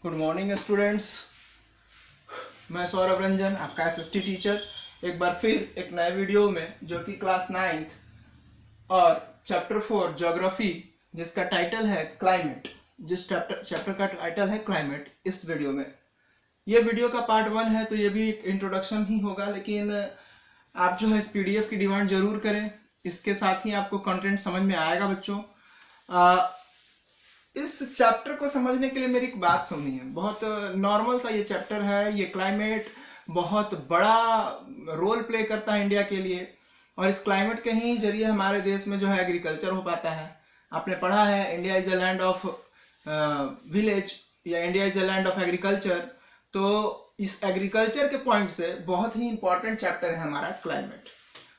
Good morning students. मैं सौरभ रंजन, आपका SST teacher, एक बार फिर एक नए वीडियो में जो कि क्लास 9th और चैप्टर 4 ज्योग्राफी जिसका टाइटल है क्लाइमेट, जिस चैप्टर का टाइटल है क्लाइमेट, इस वीडियो में ये वीडियो का पार्ट 1 है, तो ये भी एक इंट्रोडक्शन ही होगा। लेकिन आप जो है इस पीडीएफ की डिमांड जरूर करें, इसके साथ ही आपको कंटेंट समझ में आएगा बच्चों। इस चैप्टर को समझने के लिए मेरी एक बात सुनिए। बहुत नॉर्मल सा ये चैप्टर है। ये क्लाइमेट बहुत बड़ा रोल प्ले करता है इंडिया के लिए, और इस क्लाइमेट के ही जरिए हमारे देश में जो है एग्रीकल्चर हो पाता है। आपने पढ़ा है India is a land of village या India is a land of agriculture. तो इस एग्रीकल्चर के पॉइंट से बहुत ही इंपॉर्टेंट चैप्टर है हमारा क्लाइमेट।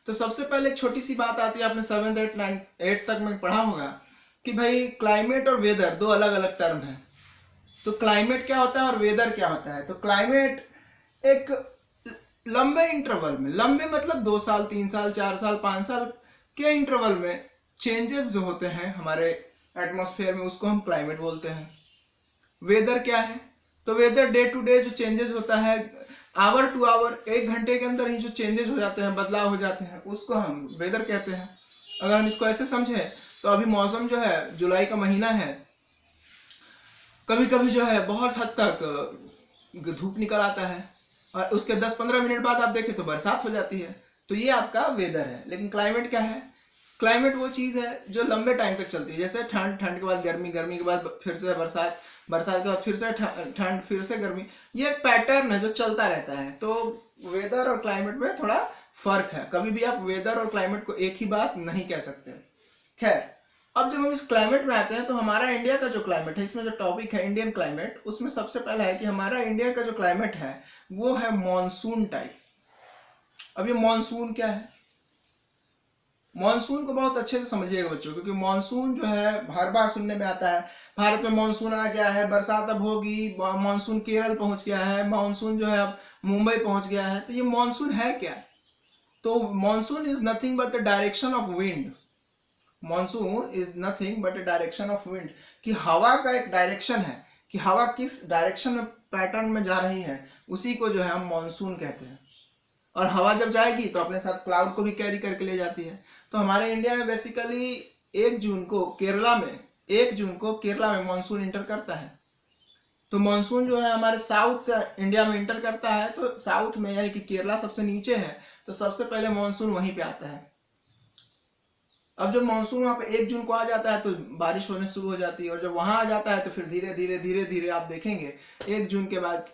तो सबसे पहले एक छोटी सी बात आती है, आपने 7th 8th 9th 8th तक में पढ़ा होगा कि भाई क्लाइमेट और वेदर दो अलग अलग टर्म है। तो क्लाइमेट क्या होता है और वेदर क्या होता है? तो क्लाइमेट एक लंबे इंटरवल में, लंबे मतलब 2 साल 3 साल 4 साल 5 साल के इंटरवल में चेंजेस जो होते हैं हमारे एटमॉस्फेयर में, उसको हम क्लाइमेट बोलते हैं। वेदर क्या है? तो वेदर डे टू डे जो चेंजेस होता है, आवर टू आवर, 1 घंटे के अंदर ही जो चेंजेस हो जाते हैं, बदलाव हो जाते हैं, उसको हम वेदर कहते हैं। अगर हम इसको ऐसे समझे तो अभी मौसम जो है, जुलाई का महीना है, कभी कभी जो है बहुत हद तक धूप निकल आता है और उसके 10-15 मिनट बाद आप देखें तो बरसात हो जाती है। तो ये आपका वेदर है। लेकिन क्लाइमेट क्या है? क्लाइमेट वो चीज़ है जो लंबे टाइम तक चलती है। जैसे ठंड, ठंड के बाद गर्मी, गर्मी के बाद फिर से बरसात, बरसात के बाद फिर से ठंड, फिर से गर्मी। ये पैटर्न है जो चलता रहता है। तो वेदर और क्लाइमेट में थोड़ा फर्क है। कभी भी आप वेदर और क्लाइमेट को एक ही बात नहीं कह सकते। खैर, अब जब हम इस क्लाइमेट में आते हैं तो हमारा इंडिया का जो क्लाइमेट है, इसमें जो टॉपिक है इंडियन क्लाइमेट, उसमें सबसे पहला है कि हमारा इंडिया का जो क्लाइमेट है वो है मॉनसून टाइप। अब ये मॉनसून क्या है? मॉनसून को बहुत अच्छे से समझिएगा बच्चों, क्योंकि मॉनसून जो है हर बार सुनने में आता है, भारत में मॉनसून आ गया है, बरसात अब होगी, मॉनसून केरल पहुंच गया है, मॉनसून जो है अब मुंबई पहुंच गया है। तो ये मॉनसून है क्या? तो monsoon is nothing but the direction of wind. Monsoon is nothing but A direction of wind, कि हवा का एक डायरेक्शन है, कि हवा किस डायरेक्शन में, पैटर्न में जा रही है, उसी को जो है हम मॉनसून कहते हैं। और हवा जब जाएगी तो अपने साथ क्लाउड को भी कैरी करके ले जाती है। तो हमारे इंडिया में बेसिकली 1 जून को केरला में मॉनसून इंटर करता है। तो मॉनसून जो है हमारे साउथ से इंडिया में इंटर करता है। तो साउथ में, यानी कि केरला सबसे नीचे है, तो सबसे पहले मॉनसून वहीं पे आता है। अब जब मानसून वहां पे 1 जून को आ जाता है तो बारिश होने शुरू हो जाती है, और जब वहां आ जाता है तो फिर धीरे धीरे धीरे धीरे आप देखेंगे 1 जून के बाद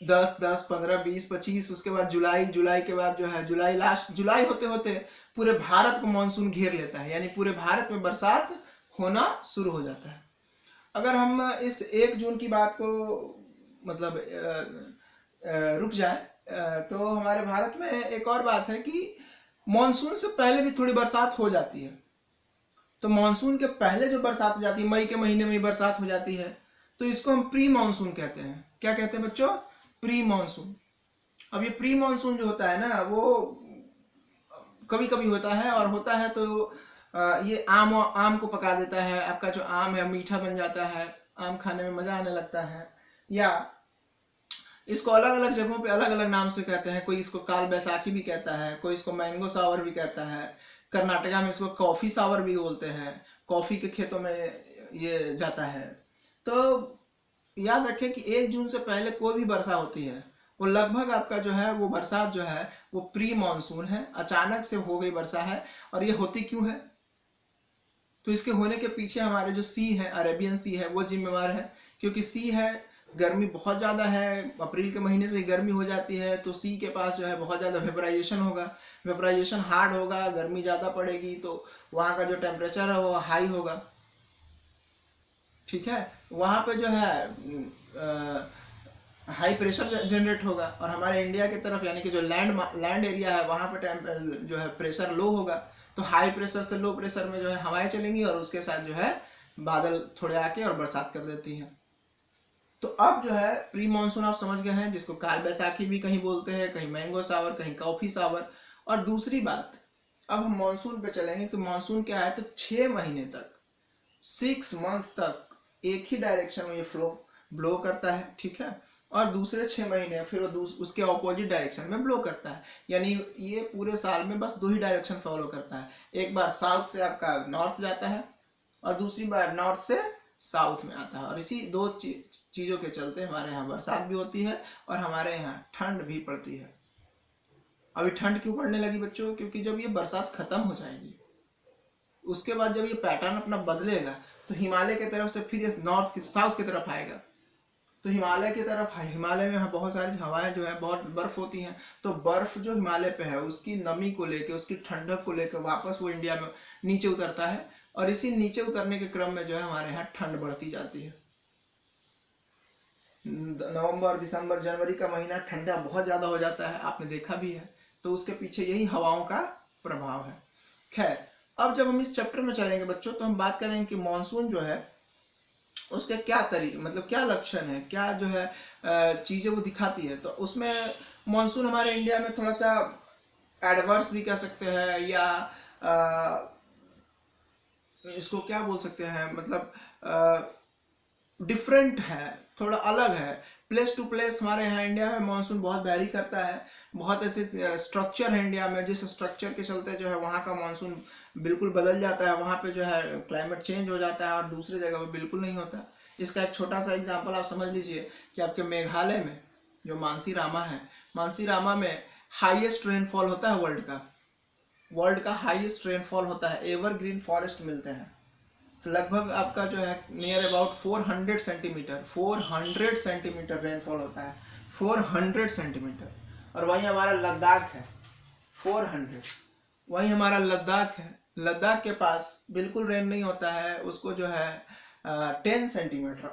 10, 10, 15, 20, 25, उसके बाद जुलाई, जुलाई के बाद जो है जुलाई, लास्ट जुलाई होते होते पूरे भारत को मानसून घेर लेता है, यानी पूरे भारत में बरसात होना शुरू हो जाता है। अगर हम इस 1 जून की बात को मतलब रुक जाए तो हमारे भारत में एक और बात है कि मॉनसून से पहले भी थोड़ी बरसात हो जाती है। तो मॉनसून के पहले जो बरसात हो जाती है, मई के महीने में बरसात हो जाती है, तो इसको हम प्री मॉनसून कहते हैं। क्या कहते हैं बच्चों? Pre monsoon. अब ये प्री मॉनसून जो होता है ना, वो कभी कभी होता है, और होता है तो ये आम को पका देता है। आपका जो आम है मीठा बन जाता है, आम खाने में मजा आने लगता है। या इसको अलग अलग जगहों पे अलग अलग नाम से कहते हैं। कोई इसको काल बैसाखी भी कहता है, कोई इसको मैंगो सावर भी कहता है। कर्नाटका में इसको कॉफी सावर भी बोलते हैं, कॉफी के खेतों में ये जाता है। तो याद रखें कि 1 जून से पहले कोई भी वर्षा होती है, वो लगभग आपका जो है वो बरसात जो है वो प्री मानसून है, अचानक से हो गई वर्षा है। और ये होती क्यों है? तो इसके होने के पीछे हमारे जो सी है, अरेबियन सी है, वो जिम्मेवार है। क्योंकि सी है, गर्मी बहुत ज़्यादा है, अप्रैल के महीने से ही गर्मी हो जाती है, तो सी के पास जो है बहुत ज़्यादा वेपराइजेशन होगा, वेपराइजेशन हार्ड होगा, गर्मी ज़्यादा पड़ेगी, तो वहाँ का जो टेम्परेचर है वो हाई होगा। ठीक है, वहाँ पे जो है हाई प्रेशर जनरेट होगा, और हमारे इंडिया की तरफ यानी कि जो लैंड एरिया है वहाँ पे जो है प्रेशर लो होगा। तो हाई प्रेशर से लो प्रेशर में जो है हवाएं चलेंगी, और उसके साथ जो है बादल थोड़े आके और बरसात कर देती हैं। तो अब जो है प्री मानसून आप समझ गए हैं, जिसको काल बैसाखी भी कहीं बोलते हैं, कहीं मैंगो सावर, कहीं कॉफी सावर। और दूसरी बात, अब हम मानसून पे चलेंगे। तो मानसून क्या है? तो 6 महीने तक, 6 मंथ तक एक ही डायरेक्शन में ये फ्लो ब्लो करता है, ठीक है, और दूसरे 6 महीने फिर वो उसके ऑपोजिट डायरेक्शन में ब्लो करता है। यानी ये पूरे साल में बस 2 ही डायरेक्शन फॉलो करता है, एक बार साउथ से आपका नॉर्थ जाता है और दूसरी बार नॉर्थ से साउथ में आता है। और इसी 2 चीज़ों के चलते हमारे यहाँ बरसात भी होती है और हमारे यहाँ ठंड भी पड़ती है। अभी ठंड क्यों पड़ने लगी बच्चों? क्योंकि जब ये बरसात खत्म हो जाएगी उसके बाद जब ये पैटर्न अपना बदलेगा तो हिमालय की तरफ से फिर ये नॉर्थ की साउथ की तरफ आएगा। तो हिमालय की तरफ, हिमालय में बहुत सारी हवाएं जो है, बहुत बर्फ होती हैं, तो बर्फ जो हिमालय पे है उसकी नमी को लेके, उसकी ठंडक को लेकर वापस वो इंडिया में नीचे उतरता है और इसी नीचे उतरने के क्रम में जो है हमारे यहाँ ठंड बढ़ती जाती है। नवंबर, दिसंबर, जनवरी का महीना ठंडा बहुत ज़्यादा हो जाता है, आपने देखा भी है। तो उसके पीछे यही हवाओं का प्रभाव है। खैर, अब जब हम इस चैप्टर में चलेंगे बच्चों तो हम बात करेंगे कि मॉनसून जो है उसके क्या तरीके, मतलब क्या लक्षण है, क्या जो है चीज़ें वो दिखाती है। तो उसमें मॉनसून हमारे इंडिया में थोड़ा सा एडवर्स भी कह सकते हैं या इसको क्या बोल सकते हैं, मतलब डिफरेंट है, थोड़ा अलग है। प्लेस टू प्लेस हमारे यहाँ इंडिया में मॉनसून बहुत वैरी करता है। बहुत ऐसे स्ट्रक्चर है इंडिया में जिस स्ट्रक्चर के चलते जो है वहाँ का मॉनसून बिल्कुल बदल जाता है, वहाँ पे जो है क्लाइमेट चेंज हो जाता है और दूसरी जगह पे बिल्कुल नहीं होता। इसका एक छोटा सा एग्जांपल आप समझ लीजिए कि आपके मेघालय में जो मानसीरामा है, मानसीरामा में हाईएस्ट रेनफॉल होता है वर्ल्ड का हाईएस्ट रेनफॉल होता है। एवरग्रीन फॉरेस्ट मिलते हैं, लगभग आपका जो है नियर अबाउट 400 सेंटीमीटर रेनफॉल होता है, 400 सेंटीमीटर। और वहीं हमारा लद्दाख है 400, वहीं हमारा लद्दाख है, लद्दाख के पास बिल्कुल रेन नहीं होता है, उसको जो है 10 centimetre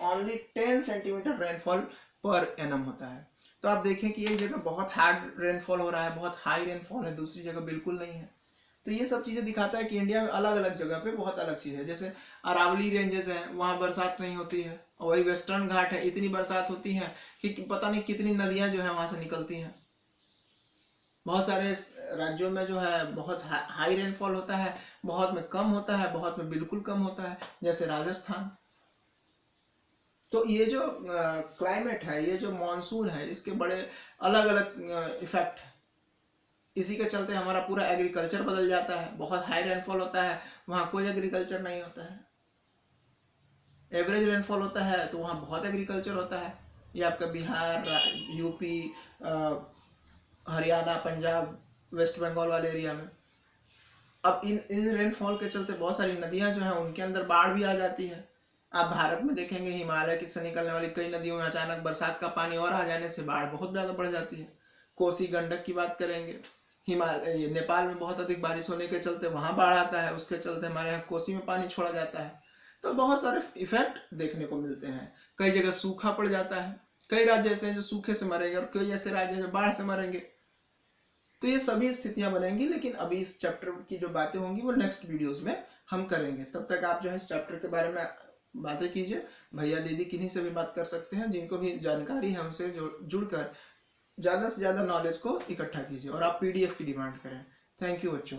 only 10 centimetre rainfall per annum होता है। तो आप देखें कि एक जगह बहुत हार्ड रेनफॉल हो रहा है, बहुत हाई रेनफॉल है, दूसरी जगह बिल्कुल नहीं है। तो ये सब चीज़ें दिखाता है कि इंडिया में अलग अलग जगह पे बहुत अलग चीज़ है। जैसे अरावली रेंजेस हैं, वहाँ बरसात नहीं होती है, और वही वेस्टर्न घाट है, इतनी बरसात होती है कि पता नहीं कितनी नदियाँ जो है वहाँ से निकलती हैं। बहुत सारे राज्यों में जो है बहुत हाई रेनफॉल होता है, बहुत में कम होता है, बहुत में बिल्कुल कम होता है, जैसे राजस्थान। तो ये जो क्लाइमेट है, ये जो मॉनसून है, इसके बड़े अलग अलग इफेक्ट है। इसी के चलते हमारा पूरा एग्रीकल्चर बदल जाता है। बहुत हाई रेनफॉल होता है, वहाँ कोई एग्रीकल्चर नहीं होता है। एवरेज रेनफॉल होता है तो वहाँ बहुत एग्रीकल्चर होता है। ये आपका बिहार, यूपी, हरियाणा, पंजाब, वेस्ट बंगाल वाले एरिया में। अब इन रेनफॉल के चलते बहुत सारी नदियाँ जो हैं उनके अंदर बाढ़ भी आ जाती है। आप भारत में देखेंगे हिमालय से निकलने वाली कई नदियों में अचानक बरसात का पानी और आ जाने से बाढ़ बहुत ज़्यादा बढ़ जाती है। कोसी गंडक की बात करेंगे, हिमालय नेपाल में बहुत अधिक बारिश होने के चलते वहाँ बाढ़ आता है, उसके चलते हमारे यहाँ कोसी में पानी छोड़ा जाता है। तो बहुत सारे इफेक्ट देखने को मिलते हैं। कई जगह सूखा पड़ जाता है, कई राज्य ऐसे हैं जो सूखे से मरेंगे और कई ऐसे राज्य जो बाढ़ से मरेंगे। तो ये सभी स्थितियां बनेंगी, लेकिन अभी इस चैप्टर की जो बातें होंगी वो नेक्स्ट वीडियोस में हम करेंगे। तब तक आप जो है इस चैप्टर के बारे में बातें कीजिए, भैया दीदी किन्हीं से भी बात कर सकते हैं, जिनको भी जानकारी है हमसे जुड़कर ज़्यादा से ज़्यादा नॉलेज को इकट्ठा कीजिए और आप PDF की डिमांड करें। थैंक यू बच्चों।